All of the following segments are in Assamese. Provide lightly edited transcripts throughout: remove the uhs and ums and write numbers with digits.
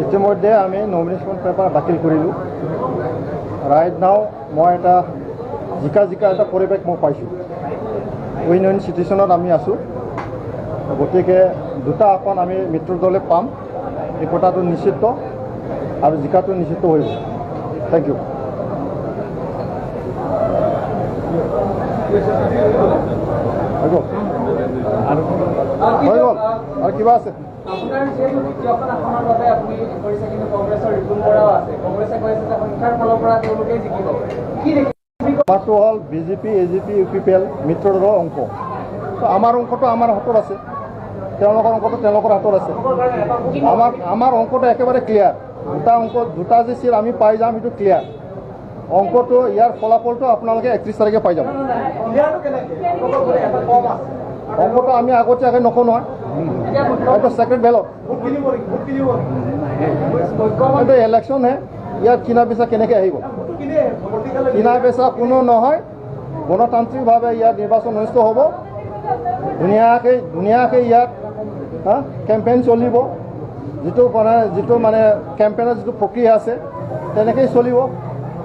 ইতিমধ্যে আমি নমিনেশ্যন পেপাৰ দাখিল কৰিলোঁ ৰাইট নাও মই এটা জিকা এটা পৰিৱেশ মই পাইছোঁ উইন উইন চিটুৱেশ্যনত আমি আছোঁ গতিকে দুটা আসন আমি মিত্ৰ দলে পাম এই কথাটো নিশ্চিত আৰু জিকাটো নিশ্চিত হৈ গ'ল থেংক ইউ হৈ গ'ল আৰু কিবা আছে আমাৰটো হ'ল বিজেপি এজিপি UPPL মিত্ৰ দলৰ অংক আমাৰ অংকটো আমাৰ হাতত আছে তেওঁলোকৰ অংকটো তেওঁলোকৰ হাতত আছে আমাৰ অংকটো একেবাৰে ক্লিয়াৰ দুটা যে চিট আমি পাই যাম সেইটো ক্লিয়াৰ অংকটো ইয়াৰ ফলাফলটো আপোনালোকে 31 তাৰিখে পাই যাব অংকটো আমি আগতীয়াকৈ নকওঁ নহয় এইটো ছেক্ৰেট বেলট এইটো ইলেকশ্যনহে ইয়াত কিনা বেচা কেনেকৈ আহিব কিনা বেচা কোনো নহয় গণতান্ত্ৰিকভাৱে ইয়াত নিৰ্বাচন অনুষ্ঠিত হ'ব ধুনীয়াকৈ ইয়াত কেম্পেইন চলিব যিটো মানে কেম্পেইনৰ যিটো প্ৰক্ৰিয়া আছে তেনেকৈয়ে চলিব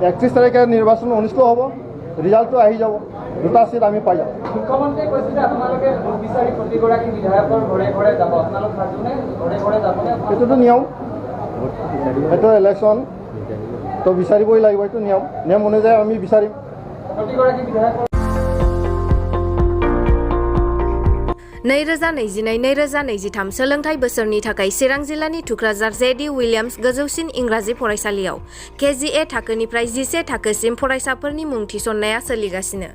31 তাৰিখে নিৰ্বাচন অনুষ্ঠিত হ'ব ৰিজাল্টটো আহি যাব দুটা চিট আমি পাই যাম মুখ্যমন্ত্ৰীয়ে কৈছিলে আপোনালোকে ভোট বিচাৰি প্ৰতিগৰাকী বিধায়কৰ ঘৰে ঘৰে যাব আপোনালোক সাজুনে ঘৰে ঘৰে যাবনে এইটোতো নিয়ম এইটো ইলেকশ্যন তো বিচাৰিবই লাগিব এইটো নিয়ম অনুযায়ী আমি বিচাৰিম প্ৰতিগৰাকী বিধায়কৰ 2022-2023 सोलोंथाइ बोसोरनि थाखाय चिरां जिल्लानि थुक्राझार जेडि उइलियाम्स गोजौसिन इंराजि फरायसालियाव KGA थाखोनिफ्राय 11 थाखोसिम फरायसाफोरनि मुं थिसननाया सोलिगासिनो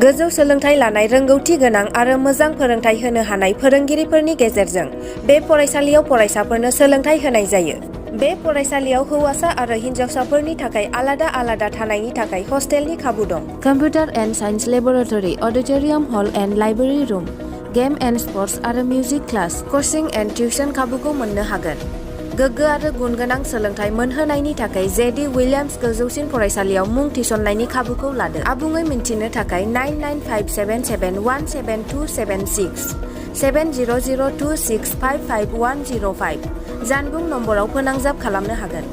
गोजौ सोलोंथाइ लानाय रोंगौथि गोनां आरो मोजां फोरोंथाइ होनो हानाय फोरोंगिरिफोरनि गेजेरजों बे फरायसालियाव फरायसाफोरनो सोलोंथाइ होनाय जायो बे फरायसालियाव हौवासा आरो हिन्जावसाफोरनि थाखाय आलादा थानायनि थाखाय हस्टेलनि खाबु दं computer and science laboratory auditorium hall and library room game and sports आरो music class coaching and tuition खाबुखौ मोननो हागोन गोग्गो आरो गुनगोनां सोलोंथाइ मोनहोनायनि थाखाय जेडि उइलियाम्स गोजौसिन फरायसालियाव मुं थिसननायनि खाबुखौ लादों आबुङै मिन्थिनो थाखाय 9957717276 7002655105 जानबुं नम्बराव फोनांजाब खालामनो हागोन